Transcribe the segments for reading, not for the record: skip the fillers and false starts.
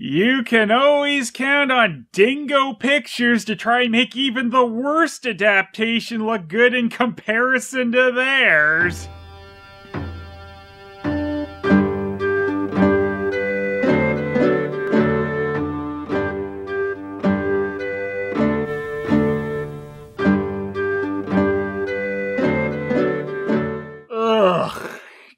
You can always count on Dingo Pictures to try and make even the worst adaptation look good in comparison to theirs.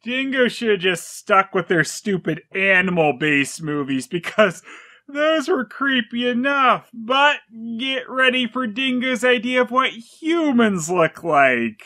Dingo should have just stuck with their stupid animal-based movies because those were creepy enough. But get ready for Dingo's idea of what humans look like.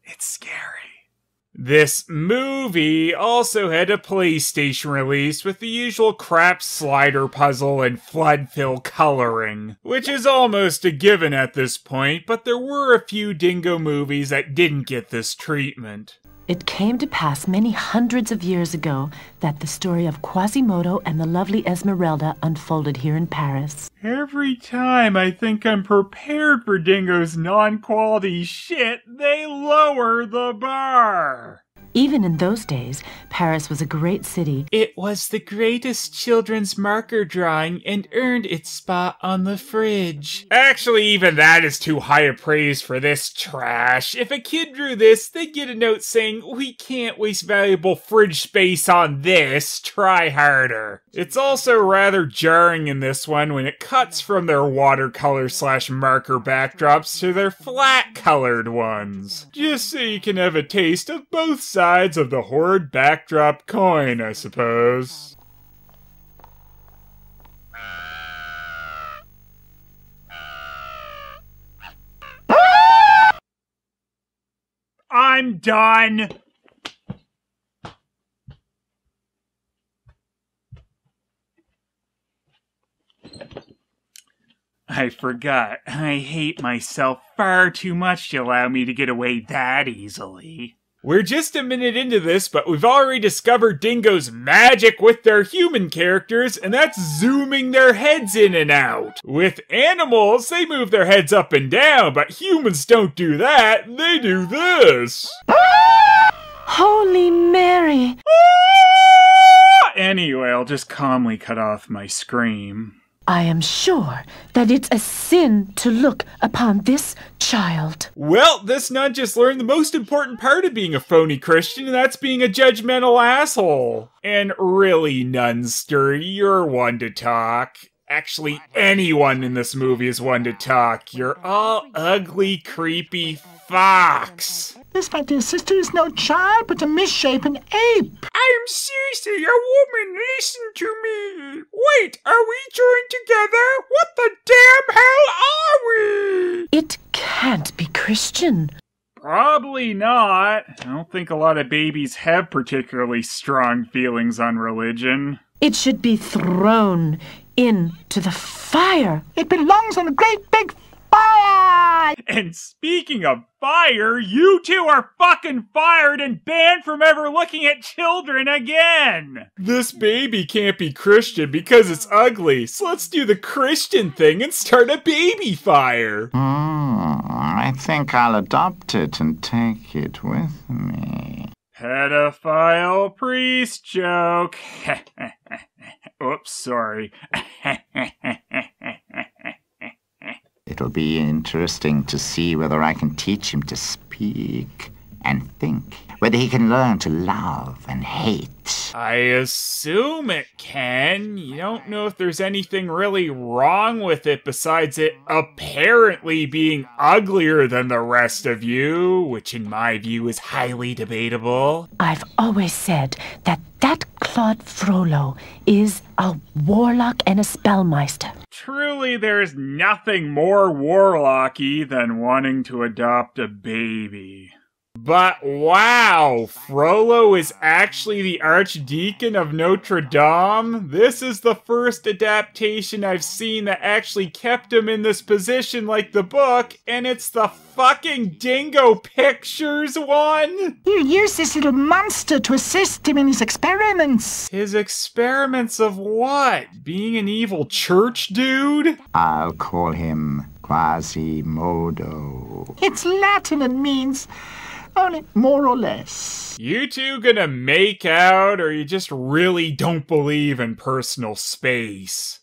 It's scary. This movie also had a PlayStation release with the usual crap slider puzzle and flood fill coloring, which is almost a given at this point, but there were a few Dingo movies that didn't get this treatment. It came to pass many hundreds of years ago that the story of Quasimodo and the lovely Esmeralda unfolded here in Paris. Every time I think I'm prepared for Dingo's non-quality shit, they lower the bar. Even in those days, Paris was a great city. It was the greatest children's marker drawing and earned its spot on the fridge. Actually, even that is too high a praise for this trash. If a kid drew this, they'd get a note saying, "We can't waste valuable fridge space on this, try harder." It's also rather jarring in this one when it cuts from their watercolor/marker backdrops to their flat-colored ones. Just so you can have a taste of both sides of the horrid backdrop coin, I suppose. I'm done! I forgot. I hate myself far too much to allow me to get away that easily. We're just a minute into this, but we've already discovered Dingo's magic with their human characters, and that's zooming their heads in and out. With animals, they move their heads up and down, but humans don't do that. They do this. Holy Mary! Anyway, I'll just calmly cut off my scream. I am sure that it's a sin to look upon this child. Well, this nun just learned the most important part of being a phony Christian, and that's being a judgmental asshole. And really, Nunster, you're one to talk. Actually, anyone in this movie is one to talk. You're all ugly, creepy fucks. This, my dear sister, is no child, but a misshapen ape. I'm seriously a woman. Listen to me. Wait, are we joined together? What the damn hell are we? It can't be Christian. Probably not. I don't think a lot of babies have particularly strong feelings on religion. It should be thrown into the fire. It belongs on a great big fire! And speaking of fire, you two are fucking fired and banned from ever looking at children again! This baby can't be Christian because it's ugly, so let's do the Christian thing and start a baby fire! I think I'll adopt it and take it with me. Pedophile priest joke. Oops, sorry. It'll be interesting to see whether I can teach him to speak and think, whether he can learn to love and hate. I assume it can. You don't know if there's anything really wrong with it besides it apparently being uglier than the rest of you, which in my view is highly debatable. I've always said that Claude Frollo is a warlock and a spellmeister. Truly, there's nothing more warlocky than wanting to adopt a baby. But wow, Frollo is actually the Archdeacon of Notre-Dame? This is the first adaptation I've seen that actually kept him in this position like the book, and it's the fucking Dingo Pictures one? You use this little monster to assist him in his experiments. His experiments of what? Being an evil church dude? I'll call him Quasimodo. It's Latin and means only more or less. You two gonna make out, or you just really don't believe in personal space?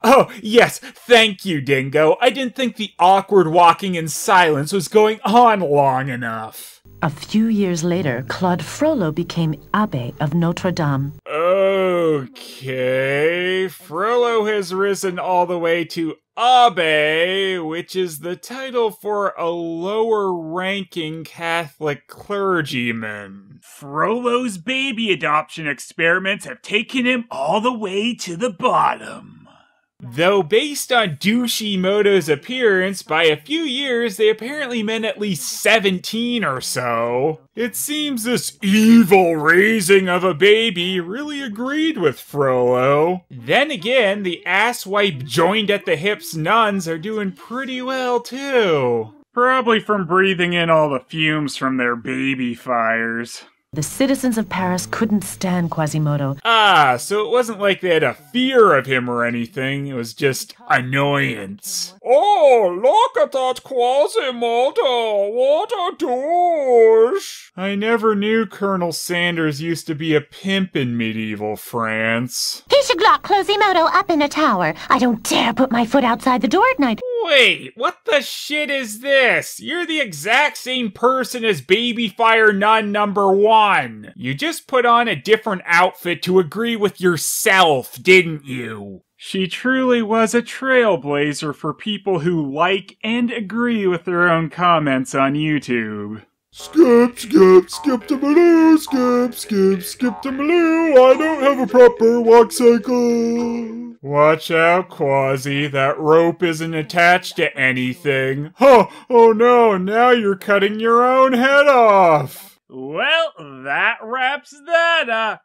Oh, yes, thank you, Dingo. I didn't think the awkward walking in silence was going on long enough. A few years later, Claude Frollo became Abbé of Notre-Dame. Okay, Frollo has risen all the way to Abbé, which is the title for a lower-ranking Catholic clergyman. Frollo's baby adoption experiments have taken him all the way to the bottom. Though based on Dushimoto's appearance, by a few years they apparently meant at least 17 or so. It seems this evil raising of a baby really agreed with Frollo. Then again, the asswipe joined at the hips nuns are doing pretty well too. Probably from breathing in all the fumes from their baby fires. The citizens of Paris couldn't stand Quasimodo. Ah, so it wasn't like they had a fear of him or anything, it was just annoyance. Oh, look at that Quasimodo! What a douche! I never knew Colonel Sanders used to be a pimp in medieval France. He should lock Quasimodo up in a tower. I don't dare put my foot outside the door at night. Wait, what the shit is this? You're the exact same person as Babyfire Nun #1. You just put on a different outfit to agree with yourself, didn't you? She truly was a trailblazer for people who like and agree with their own comments on YouTube. Skip, skip, skip to Maloo, skip, skip, skip to Maloo, I don't have a proper walk cycle. Watch out, Quasi, that rope isn't attached to anything. Oh no, now you're cutting your own head off. Well, that wraps that up.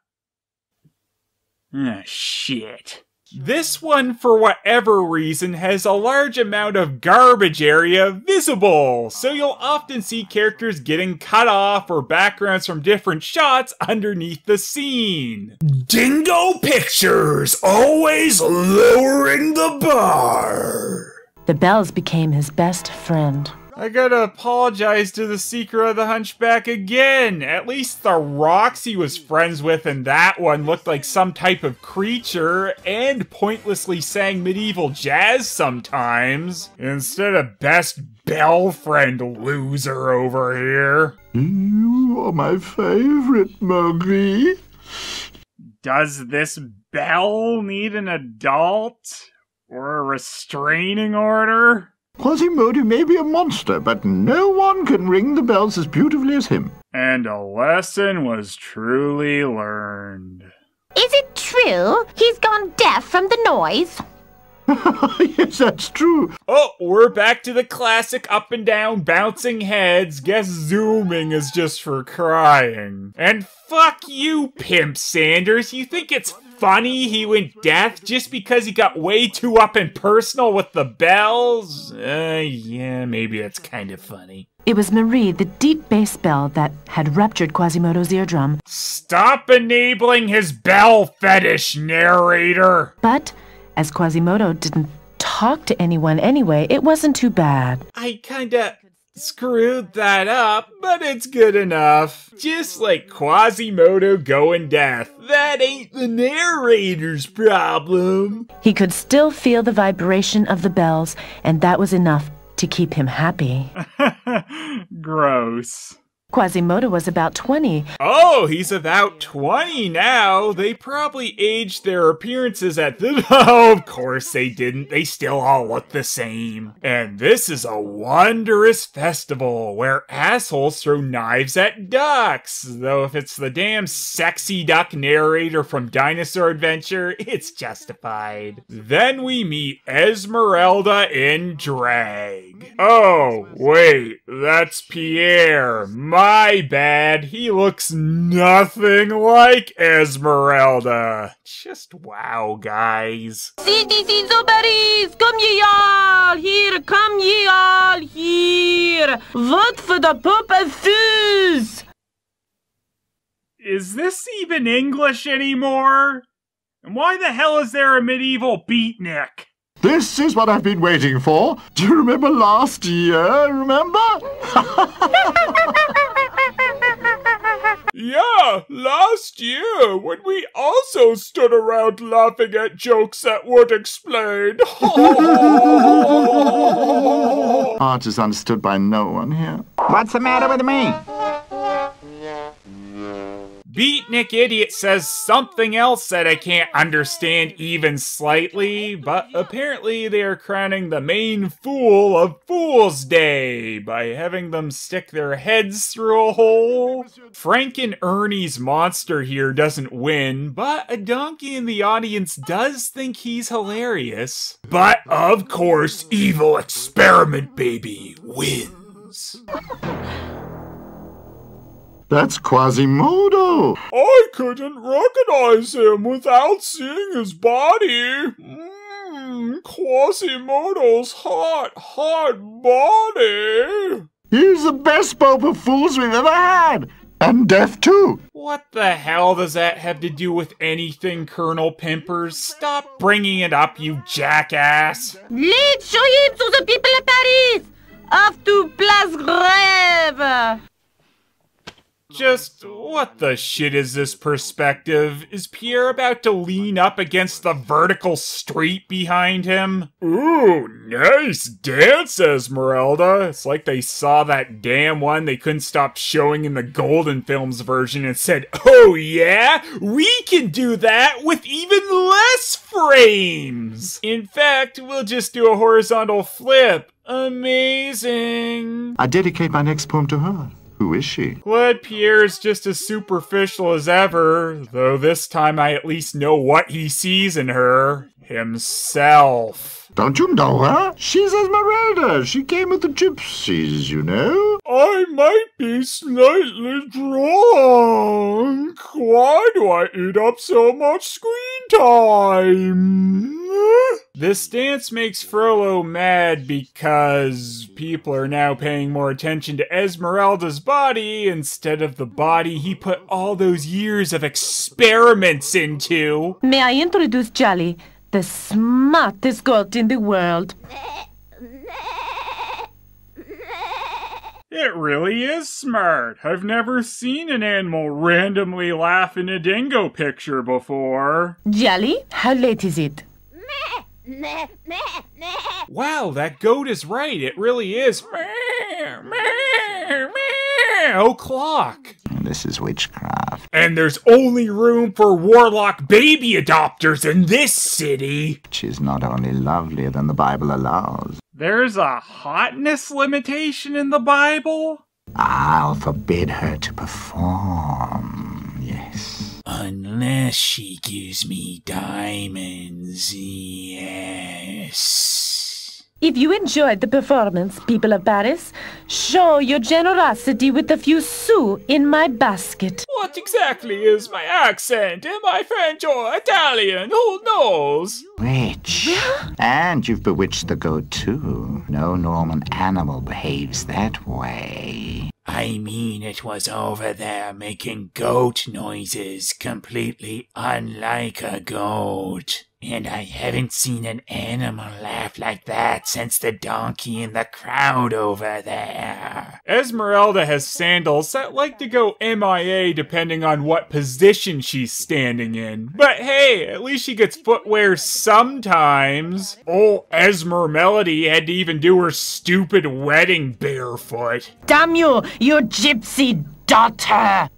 Ah, shit. This one, for whatever reason, has a large amount of garbage area visible, so you'll often see characters getting cut off or backgrounds from different shots underneath the scene. Dingo Pictures, always lowering the bar. The bells became his best friend. I gotta apologize to the seeker of the Hunchback again. At least the rocks he was friends with in that one looked like some type of creature and pointlessly sang medieval jazz sometimes. Instead of best bell friend loser over here. You are my favorite, Marie. Does this bell need an adult? Or a restraining order? Quasimodo may be a monster, but no one can ring the bells as beautifully as him. And a lesson was truly learned. Is it true he's gone deaf from the noise? Yes, that's true. Oh, we're back to the classic up and down bouncing heads. Guess zooming is just for crying. And fuck you, Pimp Sanders. You think it's funny he went deaf just because he got way too up and personal with the bells? Yeah, maybe that's kind of funny. It was Marie, the deep bass bell, that had ruptured Quasimodo's eardrum. Stop enabling his bell fetish, narrator! But as Quasimodo didn't talk to anyone anyway, it wasn't too bad. I kinda screwed that up, but it's good enough. Just like Quasimodo going deaf. That ain't the narrator's problem. He could still feel the vibration of the bells, and that was enough to keep him happy. Gross. Quasimodo was about 20. Oh, he's about 20 now. They probably aged their appearances at the... Oh, of course they didn't. They still all look the same. And this is a wondrous festival where assholes throw knives at ducks. Though if it's the damn sexy duck narrator from Dinosaur Adventure, it's justified. Then we meet Esmeralda in drag. Oh, wait, that's Pierre. My bad, he looks nothing like Esmeralda. Just wow, guys. Citizens of Paris, come ye all here, come ye all here. Vote for the Pope of Fous. Is this even English anymore? And why the hell is there a medieval beatnik? This is what I've been waiting for. Do you remember last year? Remember? Yeah, last year, when we also stood around laughing at jokes that weren't explained. Art is understood by no one here. What's the matter with me? Beatnik Idiot says something else that I can't understand even slightly, but apparently they are crowning the main fool of Fool's Day by having them stick their heads through a hole. Frank and Ernie's monster here doesn't win, but a donkey in the audience does think he's hilarious. But of course, Evil Experiment Baby wins. That's Quasimodo. I couldn't recognize him without seeing his body. Quasimodo's hot body. He's the best Pope of Fools we've ever had. And deaf too. What the hell does that have to do with anything, Colonel Pimpers? Stop bringing it up, you jackass. Let's show him to the people of Paris. Off to Place Grève. Just, what the shit is this perspective? Is Pierre about to lean up against the vertical street behind him? Ooh, nice dance, Esmeralda. It's like they saw that damn one they couldn't stop showing in the Golden Films version and said, oh yeah, we can do that with even less frames. In fact, we'll just do a horizontal flip. Amazing. I dedicate my next poem to her. Who is she? Glad Pierre's just as superficial as ever, though this time I at least know what he sees in her. Himself. Don't you know her? She's Esmeralda. She came with the gypsies, you know. I might be slightly drunk. Why do I eat up so much screen time? This dance makes Frollo mad because people are now paying more attention to Esmeralda's body instead of the body he put all those years of experiments into. May I introduce Jolly, the smartest goat in the world? It really is smart. I've never seen an animal randomly laugh in a dingo picture before. Jolly, how late is it? Wow, that goat is right. It really is. O'clock. This is witchcraft. And there's only room for warlock baby adopters in this city. Which is not only lovelier than the Bible allows. There's a hotness limitation in the Bible? I'll forbid her to perform, yes. Unless she gives me diamonds, yes. If you enjoyed the performance, people of Paris, show your generosity with a few sous in my basket. What exactly is my accent? Am I French or Italian? Who knows? Rich. And you've bewitched the goat too. No Norman animal behaves that way. I mean, it was over there making goat noises, completely unlike a goat. And I haven't seen an animal laugh like that since the donkey in the crowd over there. Esmeralda has sandals that like to go MIA depending on what position she's standing in. But hey, at least she gets footwear sometimes. Old Esmer Melody had to even do her stupid wedding barefoot. Damn you, you gypsy daughter!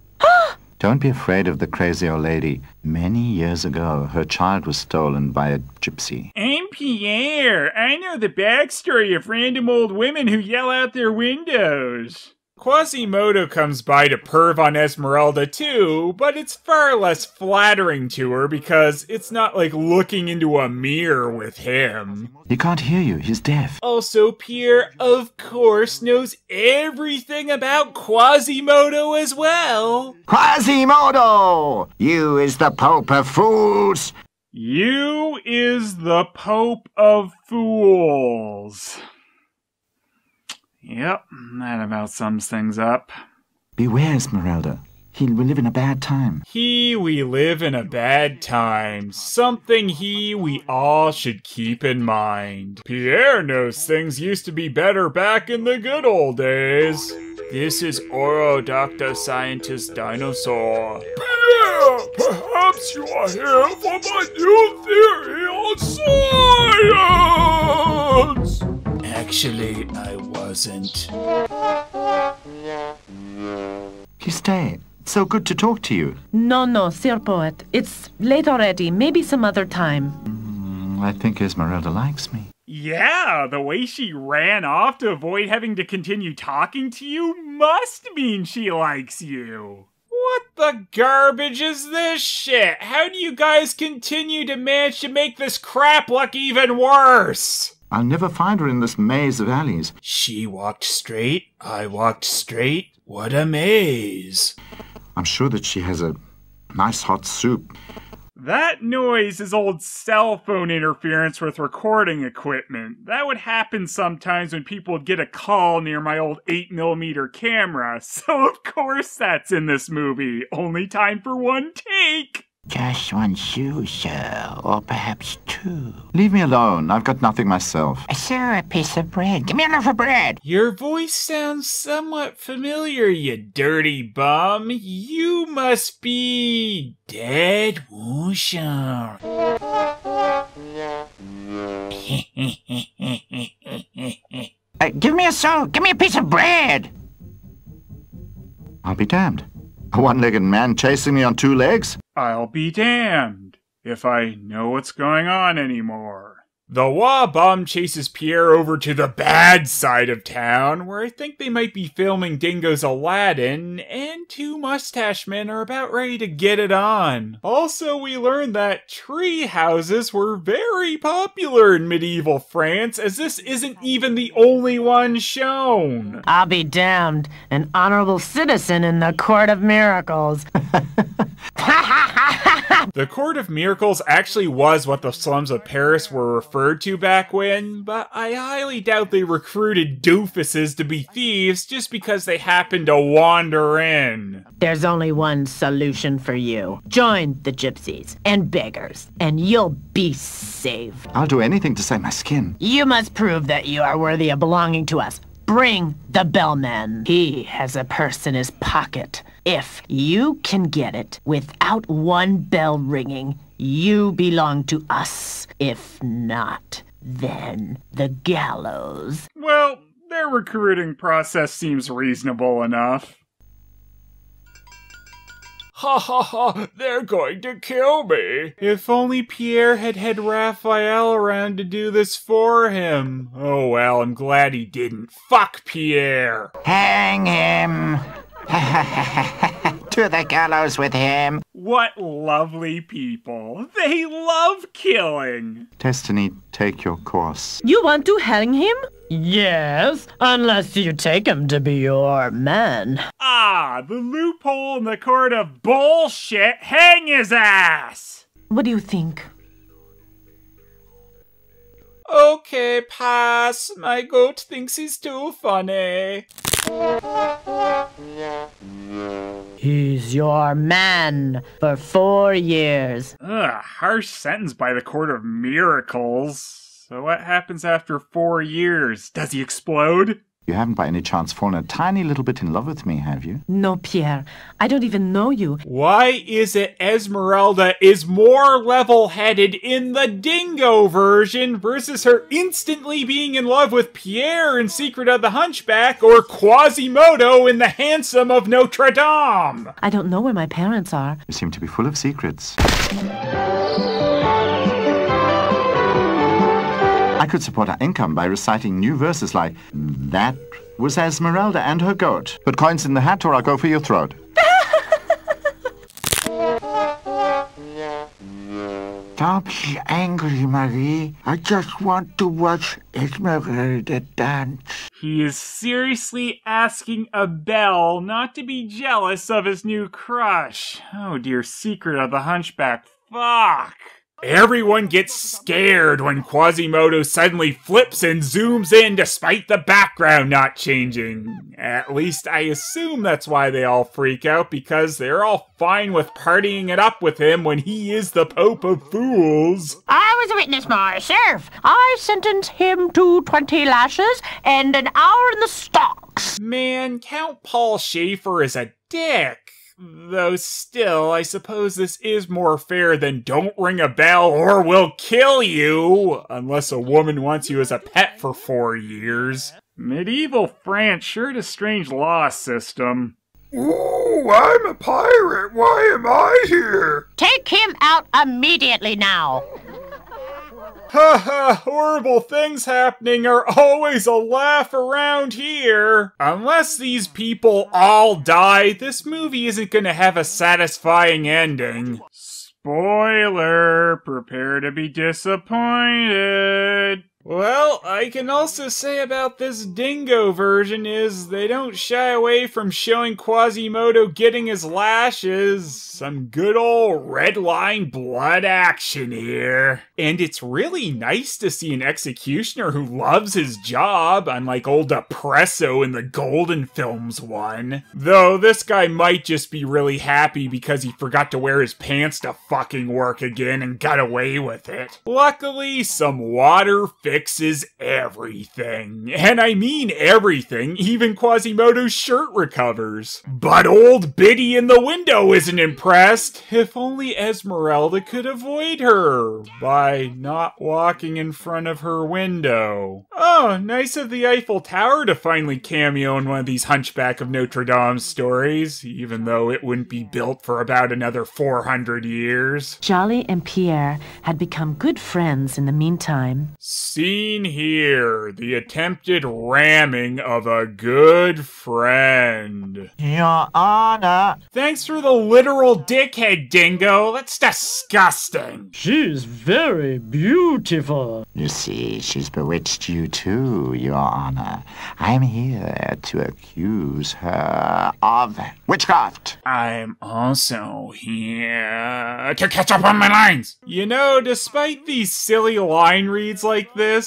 Don't be afraid of the crazy old lady. Many years ago, her child was stolen by a gypsy. I'm Pierre. I know the backstory of random old women who yell out their windows. Quasimodo comes by to perv on Esmeralda too, but it's far less flattering to her because it's not like looking into a mirror with him. He can't hear you, he's deaf. Also, Pierre, of course, knows everything about Quasimodo as well. Quasimodo! You is the Pope of Fools! You is the Pope of Fools. Yep, that about sums things up. Beware, Esmeralda. We live in a bad time. We live in a bad time. Something we all should keep in mind. Pierre knows things used to be better back in the good old days. This is Oro, Dr. Scientist Dinosaur. Pierre, perhaps you are here for my new theory on science! Actually, I wasn't. Please stay. It's so good to talk to you. No, Sir Poet. It's late already. Maybe some other time. I think Esmeralda likes me. Yeah, the way she ran off to avoid having to continue talking to you must mean she likes you. What the garbage is this shit? How do you guys continue to manage to make this crap look even worse? I'll never find her in this maze of alleys. She walked straight, I walked straight. What a maze. I'm sure that she has a nice hot soup. That noise is old cell phone interference with recording equipment. That would happen sometimes when people would get a call near my old 8mm camera, so of course that's in this movie. Only time for one take. Just one shoe, sir, or perhaps two. Leave me alone. I've got nothing myself. Sir, a piece of bread. Give me a loaf of bread. Your voice sounds somewhat familiar, you dirty bum. You must be dead Wushar. Give me a soul. Give me a piece of bread. I'll be damned. A one-legged man chasing me on two legs? I'll be damned if I know what's going on anymore. The Wah Bum chases Pierre over to the bad side of town, where I think they might be filming Dingo's Aladdin, and two mustache men are about ready to get it on. Also, we learned that tree houses were very popular in medieval France, as this isn't even the only one shown. I'll be damned. An honorable citizen in the Court of Miracles. The Court of Miracles actually was what the slums of Paris were referred to back when, but I highly doubt they recruited doofuses to be thieves just because they happened to wander in. There's only one solution for you. Join the gypsies and beggars, and you'll be saved. I'll do anything to save my skin. You must prove that you are worthy of belonging to us. Bring the bellman. He has a purse in his pocket. If you can get it without one bell ringing, you belong to us. If not, then the gallows. Well, their recruiting process seems reasonable enough. Ha ha ha, they're going to kill me. If only Pierre had Raphael around to do this for him. Oh well, I'm glad he didn't. Fuck Pierre. Hang him. To the gallows with him. What lovely people. They love killing. Destiny, take your course. You want to hang him? Yes, unless you take him to be your man. Ah, the loophole in the court of bullshit. Hang his ass. What do you think? Okay, pass. My goat thinks he's too funny. He's your man for 4 years. Ugh, harsh sentence by the Court of Miracles. So what happens after 4 years? Does he explode? You haven't by any chance fallen a tiny little bit in love with me, have you? No, Pierre. I don't even know you. Why is it Esmeralda is more level-headed in the Dingo version versus her instantly being in love with Pierre in Secret of the Hunchback or Quasimodo in The Handsome of Notre-Dame? I don't know where my parents are. You seem to be full of secrets. I could support our income by reciting new verses like, "That was Esmeralda and her goat. Put coins in the hat or I'll go for your throat." Don't be angry, Marie. I just want to watch Esmeralda dance. He is seriously asking Abel not to be jealous of his new crush. Oh dear, Secret of the Hunchback. Fuck. Everyone gets scared when Quasimodo suddenly flips and zooms in despite the background not changing. At least I assume that's why they all freak out, because they're all fine with partying it up with him when he is the Pope of Fools. I was a witness myself. I sentenced him to 20 lashes and an hour in the stocks. Man, Count Paul Schaefer is a dick. Though still, I suppose this is more fair than don't ring a bell or we'll kill you, unless a woman wants you as a pet for 4 years. Medieval France sure had a strange law system. Ooh, I'm a pirate. Why am I here? Take him out immediately now. Haha, horrible things happening are always a laugh around here. Unless these people all die, this movie isn't gonna have a satisfying ending. Spoiler, prepare to be disappointed. Well, I can also say about this Dingo version is they don't shy away from showing Quasimodo getting his lashes. Some good old red line blood action here. And it's really nice to see an executioner who loves his job, unlike old Depresso in the Golden Films one. Though this guy might just be really happy because he forgot to wear his pants to fucking work again and got away with it. Luckily, some water fixes everything. And I mean everything, even Quasimodo's shirt recovers. But old Biddy in the window isn't impressed. If only Esmeralda could avoid her by not walking in front of her window. Oh, nice of the Eiffel Tower to finally cameo in one of these Hunchback of Notre-Dame stories, even though it wouldn't be built for about another 400 years. Jolly and Pierre had become good friends in the meantime. Scene here, the attempted ramming of a good friend. Your Honor. Thanks for the literal dickhead, Dingo. That's disgusting. She's very beautiful. You see, she's bewitched you too, Your Honor. I'm here to accuse her of witchcraft. I'm also here to catch up on my lines. You know, despite these silly line reads like this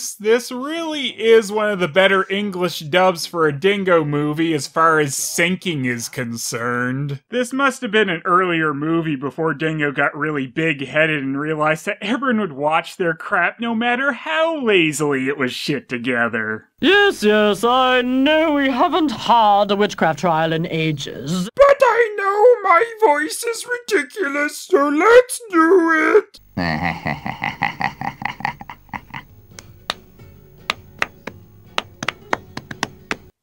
really is one of the better English dubs for a Dingo movie as far as syncing is concerned. This must have been an earlier movie before Dingo got really big-headed and realized that everyone would watch their crap no matter how lazily it was shit together. Yes, I know we haven't had a witchcraft trial in ages. But I know my voice is ridiculous, so let's do it.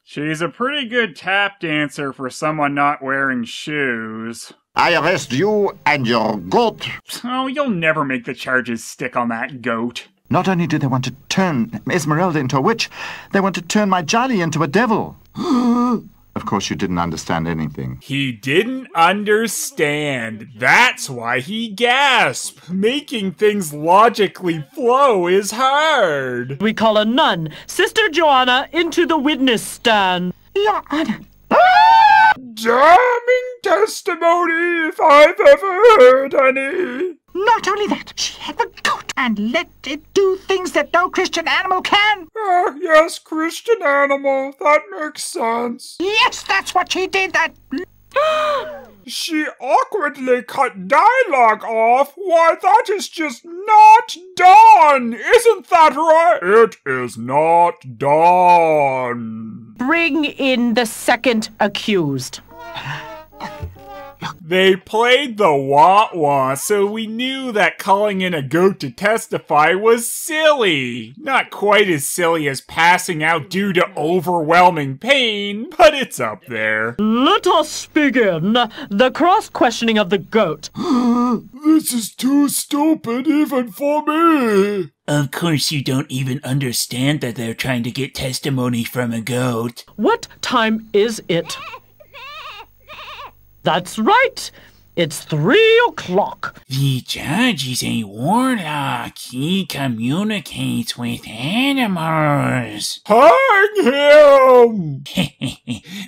She's a pretty good tap dancer for someone not wearing shoes. I arrest you and your goat. Oh, you'll never make the charges stick on that goat. Not only do they want to turn Esmeralda into a witch, they want to turn my Jolly into a devil. Of course, you didn't understand anything. He didn't understand. That's why he gasped. Making things logically flow is hard. We call a nun, Sister Joanna, into the witness stand. Your Honor. Damning testimony if I've ever heard any. Not only that, she had the goat and let it do things that no Christian animal can. Ah, yes, Christian animal. That makes sense. Yes, that's what she did, that... She awkwardly cut dialogue off. Why, that is just not done. Isn't that right? It is not done. Bring in the second accused. They played the wah-wah, so we knew that calling in a goat to testify was silly. Not quite as silly as passing out due to overwhelming pain, but it's up there. Let us begin the cross-questioning of the goat. This is too stupid even for me. Of course you don't even understand that they're trying to get testimony from a goat. What time is it? That's right. It's 3 o'clock. The judge is a warlock. He communicates with animals. Hang him!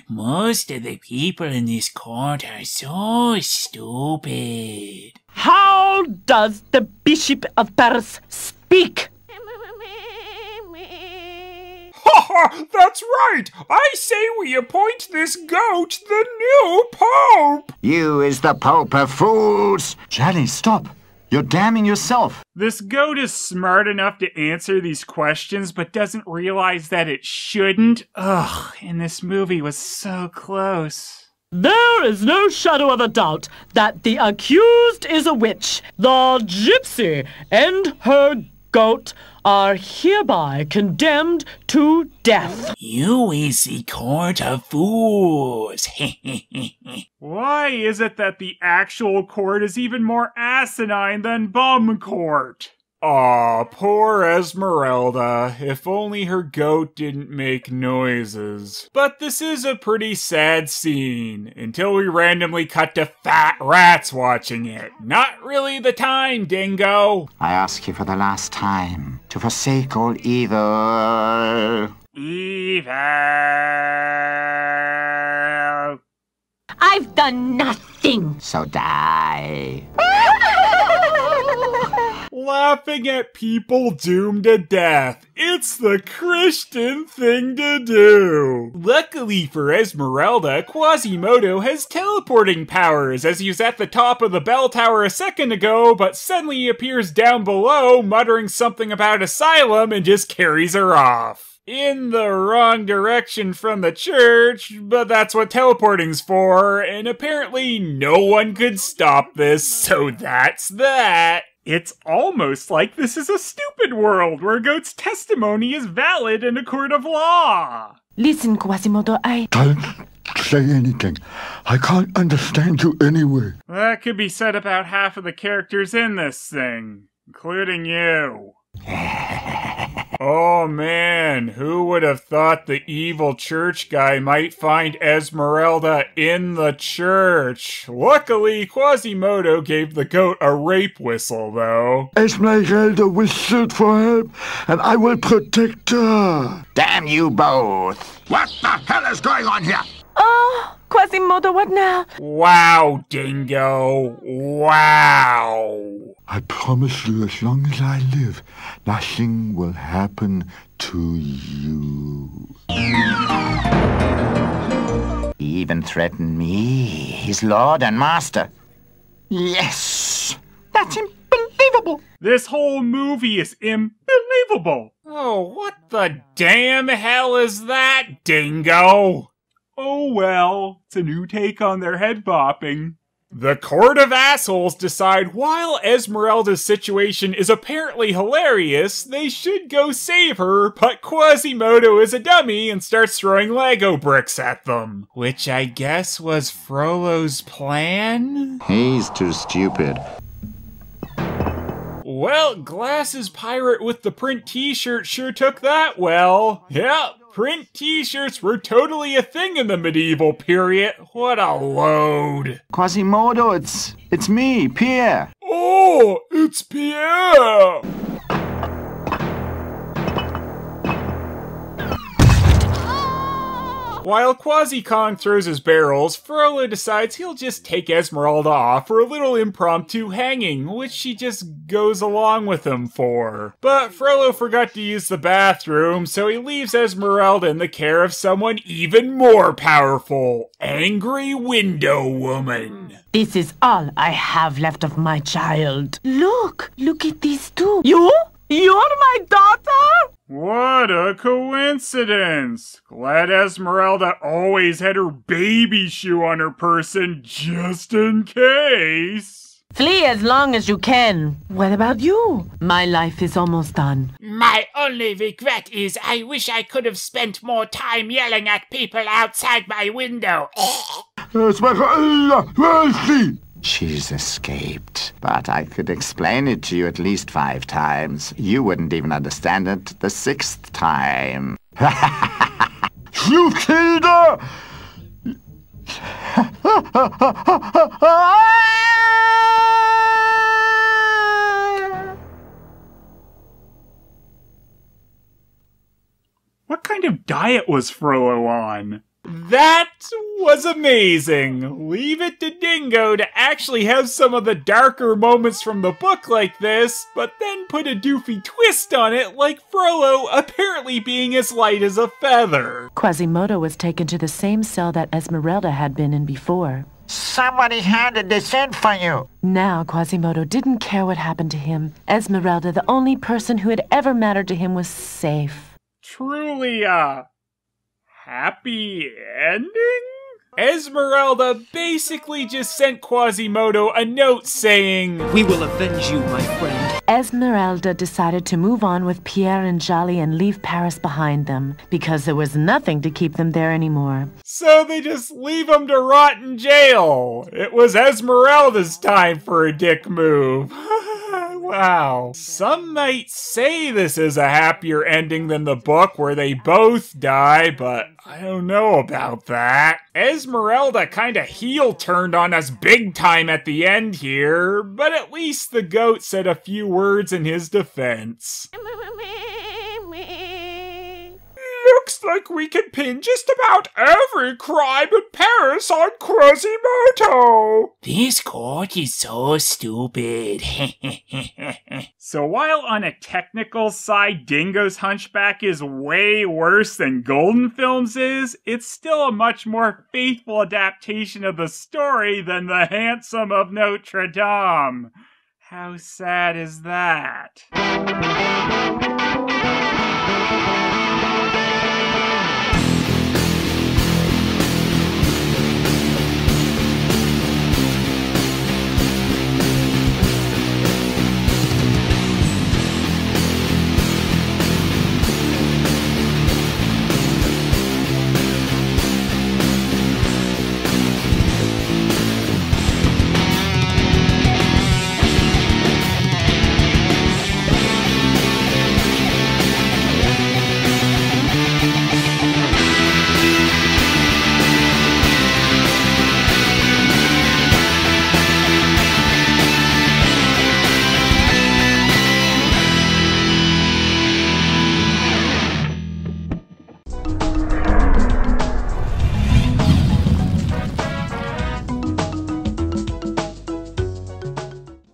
Most of the people in this court are so stupid. How does the Bishop of Paris speak? Ha ha! That's right! I say we appoint this goat the new pope! You is the Pope of fools! Johnny, stop. You're damning yourself. This goat is smart enough to answer these questions, but doesn't realize that it shouldn't. Ugh, and this movie was so close. There is no shadow of a doubt that the accused is a witch. The gypsy and her goat are hereby condemned to death. You is the court of fools. Why is it that the actual court is even more asinine than bum court? Aw, poor Esmeralda. If only her goat didn't make noises. But this is a pretty sad scene, until we randomly cut to fat rats watching it. Not really the time, Dingo. I ask you for the last time to forsake all evil. Evil. I've done nothing. So die. Laughing at people doomed to death. It's the Christian thing to do. Luckily for Esmeralda, Quasimodo has teleporting powers, as he was at the top of the bell tower a second ago, but suddenly appears down below, muttering something about asylum, and just carries her off. In the wrong direction from the church, but that's what teleporting's for, and apparently no one could stop this, so that's that. It's almost like this is a stupid world where Goat's testimony is valid in a court of law. Listen, Quasimodo, Don't say anything. I can't understand you anyway. That could be said about half of the characters in this thing, including you. Oh man, who would have thought the evil church guy might find Esmeralda in the church? Luckily, Quasimodo gave the goat a rape whistle, though. Esmeralda whistled for help, and I will protect her. Damn you both! What the hell is going on here? Oh, Quasimodo, what now? Wow, Dingo. Wow. I promise you, as long as I live, nothing will happen to you. He even threatened me, his lord and master. Yes! That's unbelievable! This whole movie is unbelievable. Oh, what the damn hell is that, Dingo? Oh well, it's a new take on their head bopping. The Court of Assholes decide while Esmeralda's situation is apparently hilarious, they should go save her, but Quasimodo is a dummy and starts throwing Lego bricks at them. Which I guess was Frollo's plan? He's too stupid. Well, Glasses Pirate with the print t-shirt sure took that well. Yep. Print t-shirts were totally a thing in the medieval period. What a load. Quasimodo, it's me, Pierre. Oh, it's Pierre. While Quasi-Kong throws his barrels, Frollo decides he'll just take Esmeralda off for a little impromptu hanging, which she just goes along with him for. But Frollo forgot to use the bathroom, so he leaves Esmeralda in the care of someone even more powerful, Angry Window Woman. This is all I have left of my child. Look at these two. You? You're my daughter? What a coincidence! Glad Esmeralda always had her baby shoe on her person just in case. Flee as long as you can. What about you? My life is almost done. My only regret is I wish I could have spent more time yelling at people outside my window. Esmeralda, where is she? She's escaped, but I could explain it to you at least 5 times. You wouldn't even understand it the 6th time. You killed her! What kind of diet was Frollo on? That was amazing! Leave it to Dingo to actually have some of the darker moments from the book like this, but then put a doofy twist on it like Frollo apparently being as light as a feather. Quasimodo was taken to the same cell that Esmeralda had been in before. Somebody handed this in for you. Now Quasimodo didn't care what happened to him. Esmeralda, the only person who had ever mattered to him, was safe. Truly a happy ending? Esmeralda basically just sent Quasimodo a note saying, "We will avenge you, my friend." Esmeralda decided to move on with Pierre and Jolly and leave Paris behind them, because there was nothing to keep them there anymore. So they just leave him to rot in jail. It was Esmeralda's time for a dick move. Wow. Some might say this is a happier ending than the book where they both die, but I don't know about that. Esmeralda kinda heel turned on us big time at the end here, but at least the goat said a few words in his defense. Looks like we can pin just about every crime in Paris on Quasimodo. This court is so stupid. So while on a technical side, Dingo's Hunchback is way worse than Golden Films is, it's still a much more faithful adaptation of the story than The Handsome of Notre-Dame. How sad is that?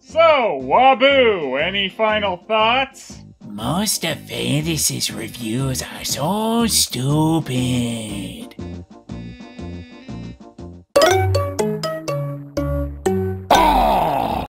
So, Waboo, any final thoughts? Most of Phelous' reviews are so stupid.